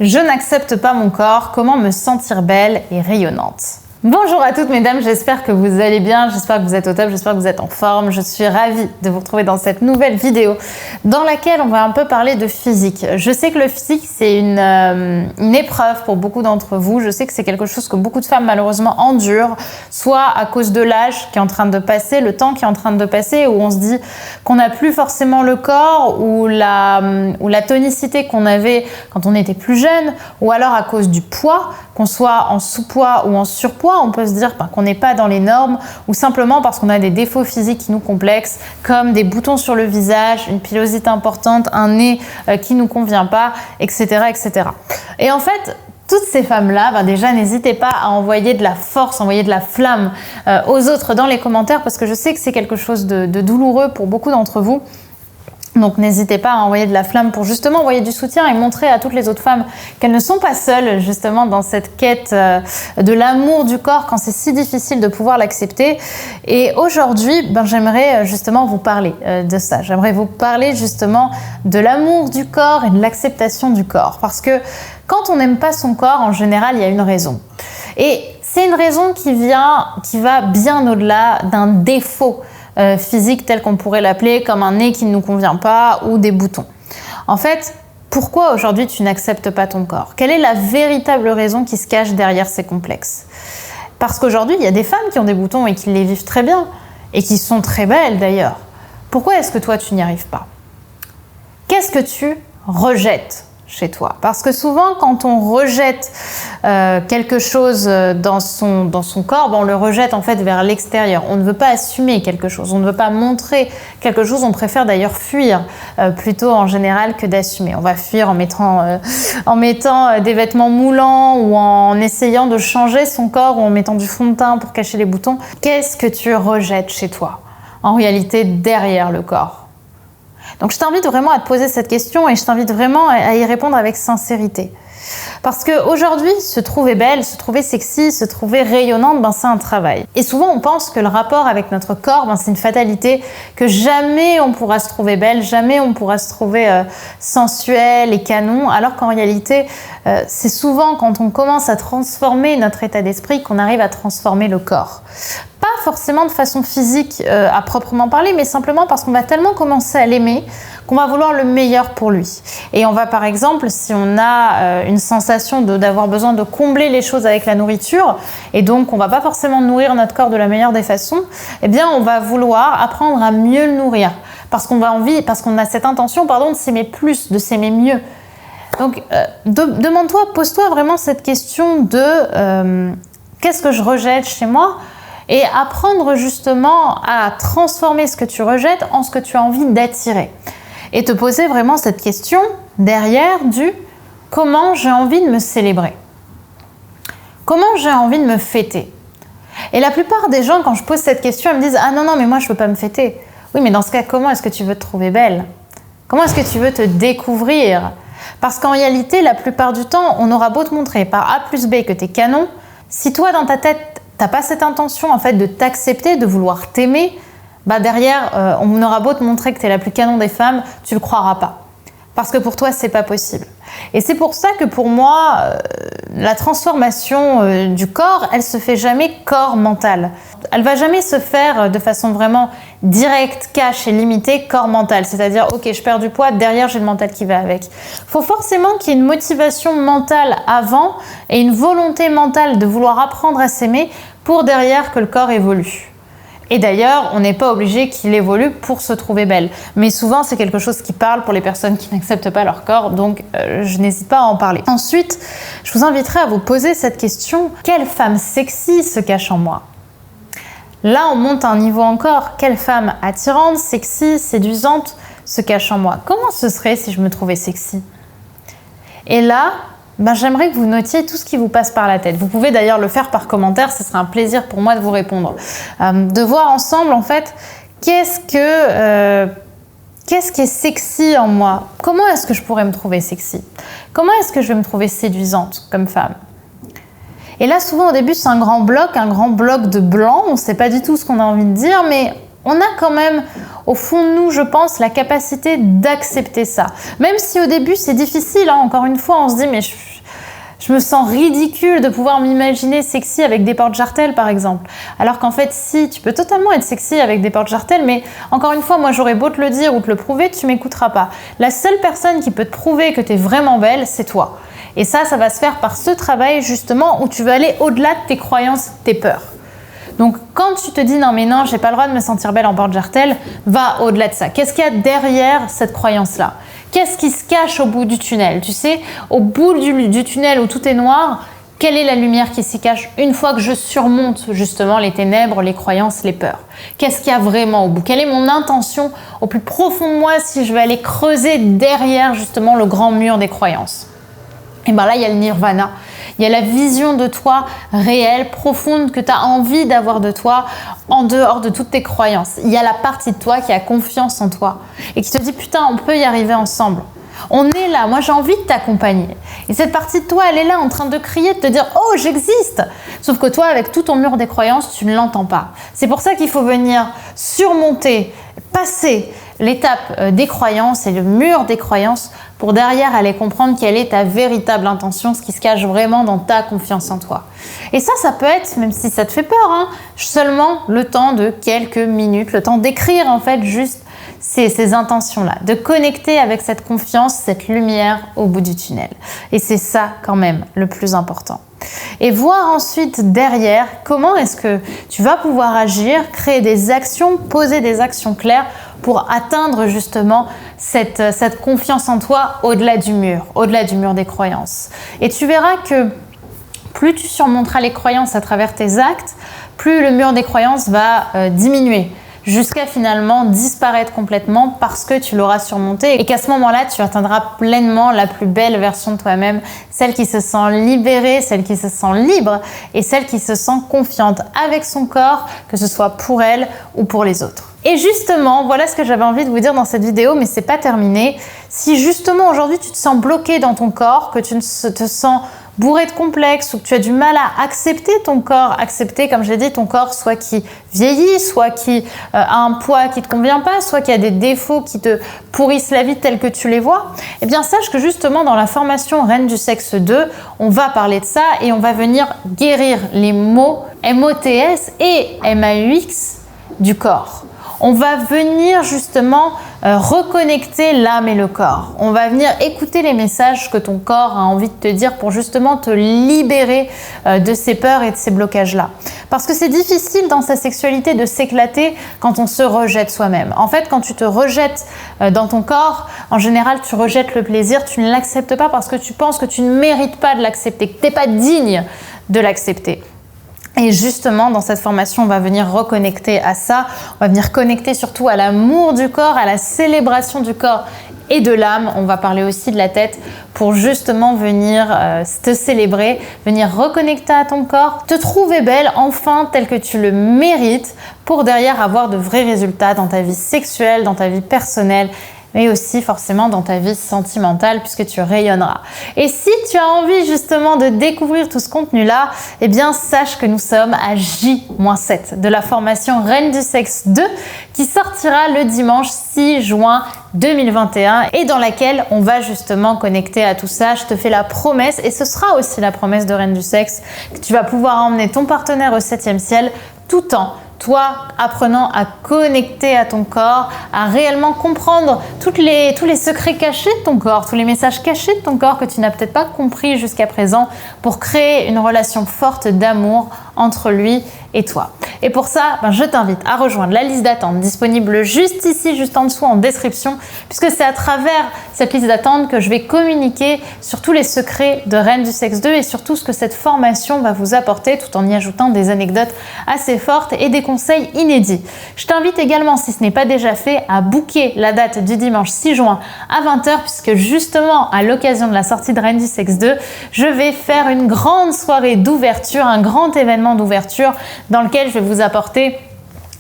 Je n'accepte pas mon corps, comment me sentir belle et rayonnante. Bonjour à toutes mesdames, j'espère que vous allez bien, j'espère que vous êtes au top, j'espère que vous êtes en forme. Je suis ravie de vous retrouver dans cette nouvelle vidéo dans laquelle on va un peu parler de physique. Je sais que le physique c'est une épreuve pour beaucoup d'entre vous, je sais que c'est quelque chose que beaucoup de femmes malheureusement endurent, soit à cause de l'âge qui est en train de passer, le temps qui est en train de passer, où on se dit qu'on n'a plus forcément le corps ou la tonicité qu'on avait quand on était plus jeune, ou alors à cause du poids, qu'on soit en sous-poids ou en surpoids, on peut se dire qu'on n'est pas dans les normes, ou simplement parce qu'on a des défauts physiques qui nous complexent, comme des boutons sur le visage, une pilosité importante, un nez qui ne nous convient pas, etc., etc. Et en fait, toutes ces femmes-là, déjà n'hésitez pas à envoyer de la force, envoyer de la flamme aux autres dans les commentaires, parce que je sais que c'est quelque chose de douloureux pour beaucoup d'entre vous. Donc n'hésitez pas à envoyer de la flamme pour justement envoyer du soutien et montrer à toutes les autres femmes qu'elles ne sont pas seules justement dans cette quête de l'amour du corps quand c'est si difficile de pouvoir l'accepter. Et aujourd'hui, j'aimerais justement vous parler de ça. J'aimerais vous parler justement de l'amour du corps et de l'acceptation du corps. Parce que quand on n'aime pas son corps, en général, il y a une raison. Et c'est une raison qui va bien au-delà d'un défaut physique tel qu'on pourrait l'appeler, comme un nez qui ne nous convient pas ou des boutons. En fait, pourquoi aujourd'hui tu n'acceptes pas ton corps? Quelle est la véritable raison qui se cache derrière ces complexes? Parce qu'aujourd'hui, il y a des femmes qui ont des boutons et qui les vivent très bien et qui sont très belles d'ailleurs. Pourquoi est-ce que toi tu n'y arrives pas? Qu'est-ce que tu rejettes chez toi? Parce que souvent, quand on rejette quelque chose dans son corps, on le rejette en fait vers l'extérieur. On ne veut pas assumer quelque chose, on ne veut pas montrer quelque chose, on préfère d'ailleurs fuir plutôt en général que d'assumer. On va fuir en mettant des vêtements moulants ou en essayant de changer son corps ou en mettant du fond de teint pour cacher les boutons. Qu'est-ce que tu rejettes chez toi, en réalité derrière le corps? Donc je t'invite vraiment à te poser cette question et je t'invite vraiment à y répondre avec sincérité. Parce qu'aujourd'hui, se trouver belle, se trouver sexy, se trouver rayonnante, c'est un travail. Et souvent, on pense que le rapport avec notre corps, c'est une fatalité, que jamais on pourra se trouver belle, jamais on pourra se trouver sensuelle et canon, alors qu'en réalité, c'est souvent quand on commence à transformer notre état d'esprit qu'on arrive à transformer le corps. Pas forcément de façon physique à proprement parler, mais simplement parce qu'on va tellement commencer à l'aimer qu'on va vouloir le meilleur pour lui. Et on va par exemple, si on a une sensation d'avoir besoin de combler les choses avec la nourriture, et donc on va pas forcément nourrir notre corps de la meilleure des façons, eh bien on va vouloir apprendre à mieux le nourrir, parce qu'on a cette intention de s'aimer plus, de s'aimer mieux. Donc demande-toi, pose-toi vraiment cette question de qu'est-ce que je rejette chez moi? Et apprendre justement à transformer ce que tu rejettes en ce que tu as envie d'attirer. Et te poser vraiment cette question derrière du comment j'ai envie de me célébrer? Comment j'ai envie de me fêter? Et la plupart des gens, quand je pose cette question, ils me disent « Ah non, mais moi je ne veux pas me fêter. » Oui, mais dans ce cas, comment est-ce que tu veux te trouver belle? Comment est-ce que tu veux te découvrir? Parce qu'en réalité, la plupart du temps, on aura beau te montrer par A plus B que t'es canon, si toi dans ta tête, t'as pas cette intention en fait de t'accepter, de vouloir t'aimer, derrière, on aura beau te montrer que t'es la plus canon des femmes, tu le croiras pas. Parce que pour toi, c'est pas possible. Et c'est pour ça que pour moi, la transformation du corps, elle se fait jamais corps-mental. Elle va jamais se faire de façon vraiment directe, cash et limitée, corps-mental. C'est-à-dire, ok, je perds du poids, derrière j'ai le mental qui va avec. Il faut forcément qu'il y ait une motivation mentale avant et une volonté mentale de vouloir apprendre à s'aimer pour derrière que le corps évolue. Et d'ailleurs, on n'est pas obligé qu'il évolue pour se trouver belle. Mais souvent, c'est quelque chose qui parle pour les personnes qui n'acceptent pas leur corps, donc je n'hésite pas à en parler. Ensuite, je vous inviterai à vous poser cette question. Quelle femme sexy se cache en moi? Là, on monte à un niveau encore. Quelle femme attirante, sexy, séduisante se cache en moi? Comment ce serait si je me trouvais sexy? Et là, j'aimerais que vous notiez tout ce qui vous passe par la tête. Vous pouvez d'ailleurs le faire par commentaire, ce sera un plaisir pour moi de vous répondre. De voir ensemble, en fait, qu'est-ce qui est sexy en moi? Comment est-ce que je pourrais me trouver sexy? Comment est-ce que je vais me trouver séduisante comme femme? Et là, souvent, au début, c'est un grand bloc de blanc. On ne sait pas du tout ce qu'on a envie de dire, mais On a quand même, au fond de nous, je pense, la capacité d'accepter ça. Même si au début, c'est difficile, hein, encore une fois, on se dit, mais je me sens ridicule de pouvoir m'imaginer sexy avec des porte-jartelles, par exemple. Alors qu'en fait, si, tu peux totalement être sexy avec des porte-jartelles, mais encore une fois, moi, j'aurais beau te le dire ou te le prouver, tu m'écouteras pas. La seule personne qui peut te prouver que tu es vraiment belle, c'est toi. Et ça va se faire par ce travail, justement, où tu vas aller au-delà de tes croyances, tes peurs. Donc, quand tu te dis non, mais non, j'ai pas le droit de me sentir belle en porte-jartelles, va au-delà de ça. Qu'est-ce qu'il y a derrière cette croyance-là? Qu'est-ce qui se cache au bout du tunnel? Tu sais, au bout du tunnel où tout est noir, quelle est la lumière qui s'y cache une fois que je surmonte justement les ténèbres, les croyances, les peurs? Qu'est-ce qu'il y a vraiment au bout? Quelle est mon intention au plus profond de moi si je vais aller creuser derrière justement le grand mur des croyances? Et bien là, il y a le nirvana. Il y a la vision de toi réelle, profonde, que tu as envie d'avoir de toi en dehors de toutes tes croyances. Il y a la partie de toi qui a confiance en toi et qui te dit « Putain, on peut y arriver ensemble. On est là, moi j'ai envie de t'accompagner. » Et cette partie de toi, elle est là en train de crier, de te dire « Oh, j'existe !» Sauf que toi, avec tout ton mur des croyances, tu ne l'entends pas. C'est pour ça qu'il faut venir surmonter, passer l'étape des croyances et le mur des croyances pour derrière aller comprendre quelle est ta véritable intention, ce qui se cache vraiment dans ta confiance en toi. Et ça peut être, même si ça te fait peur, hein, seulement le temps de quelques minutes, le temps d'écrire en fait juste ces intentions-là, de connecter avec cette confiance, cette lumière au bout du tunnel. Et c'est ça quand même le plus important. Et voir ensuite derrière comment est-ce que tu vas pouvoir agir, créer des actions, poser des actions claires pour atteindre justement cette confiance en toi au-delà du mur des croyances. Et tu verras que plus tu surmonteras les croyances à travers tes actes, plus le mur des croyances va diminuer, jusqu'à finalement disparaître complètement parce que tu l'auras surmonté et qu'à ce moment-là, tu atteindras pleinement la plus belle version de toi-même, celle qui se sent libérée, celle qui se sent libre et celle qui se sent confiante avec son corps, que ce soit pour elle ou pour les autres. Et justement, voilà ce que j'avais envie de vous dire dans cette vidéo, mais c'est pas terminé. Si justement aujourd'hui tu te sens bloqué dans ton corps, que tu te sens bourré de complexes ou que tu as du mal à accepter ton corps, accepter, comme j'ai dit, ton corps soit qui vieillit, soit qui a un poids qui ne te convient pas, soit qui a des défauts qui te pourrissent la vie telle que tu les vois, eh bien sache que justement dans la formation Reine du Sexe 2, on va parler de ça et on va venir guérir les mots MOTS et MAUX du corps. On va venir justement reconnecter l'âme et le corps. On va venir écouter les messages que ton corps a envie de te dire pour justement te libérer de ces peurs et de ces blocages-là. Parce que c'est difficile dans sa sexualité de s'éclater quand on se rejette soi-même. En fait, quand tu te rejettes dans ton corps, en général, tu rejettes le plaisir, tu ne l'acceptes pas parce que tu penses que tu ne mérites pas de l'accepter, que tu n'es pas digne de l'accepter. Et justement, dans cette formation, on va venir reconnecter à ça. On va venir connecter surtout à l'amour du corps, à la célébration du corps et de l'âme. On va parler aussi de la tête pour justement venir te célébrer, venir reconnecter à ton corps, te trouver belle enfin telle que tu le mérites pour derrière avoir de vrais résultats dans ta vie sexuelle, dans ta vie personnelle, mais aussi forcément dans ta vie sentimentale puisque tu rayonneras. Et si tu as envie justement de découvrir tout ce contenu-là, eh bien sache que nous sommes à J-7 de la formation Reine du Sexe 2 qui sortira le dimanche 6 juin 2021 et dans laquelle on va justement connecter à tout ça. Je te fais la promesse et ce sera aussi la promesse de Reine du Sexe que tu vas pouvoir emmener ton partenaire au 7e ciel tout en toi apprenant à connecter à ton corps, à réellement comprendre tous les secrets cachés de ton corps, tous les messages cachés de ton corps que tu n'as peut-être pas compris jusqu'à présent pour créer une relation forte d'amour entre lui et toi. Et pour ça, je t'invite à rejoindre la liste d'attente disponible juste ici, juste en dessous en description, puisque c'est à travers cette liste d'attente que je vais communiquer sur tous les secrets de Reine du Sexe 2 et sur tout ce que cette formation va vous apporter tout en y ajoutant des anecdotes assez fortes et des conseils inédits. Je t'invite également, si ce n'est pas déjà fait, à booker la date du dimanche 6 juin à 20h, puisque justement, à l'occasion de la sortie de Reine du Sexe 2, je vais faire une grande soirée d'ouverture, un grand événement d'ouverture dans lequel je vais vous apporter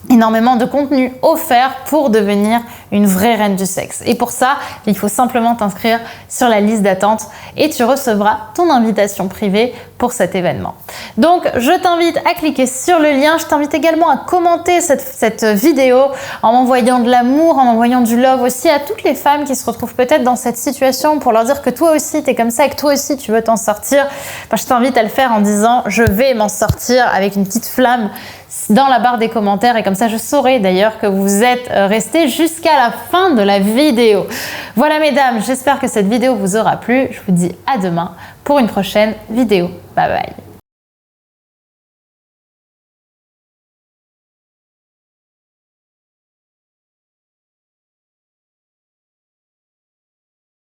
énormément de contenu offert pour devenir une vraie reine du sexe. Et pour ça, il faut simplement t'inscrire sur la liste d'attente et tu recevras ton invitation privée pour cet événement. Donc, je t'invite à cliquer sur le lien. Je t'invite également à commenter cette vidéo en m'envoyant de l'amour, en m'envoyant du love aussi à toutes les femmes qui se retrouvent peut-être dans cette situation pour leur dire que toi aussi, tu es comme ça et que toi aussi, tu veux t'en sortir. Enfin, je t'invite à le faire en disant « je vais m'en sortir » avec une petite flamme dans la barre des commentaires et comme ça je saurai d'ailleurs que vous êtes restés jusqu'à la fin de la vidéo. Voilà mesdames, j'espère que cette vidéo vous aura plu. Je vous dis à demain pour une prochaine vidéo. Bye bye.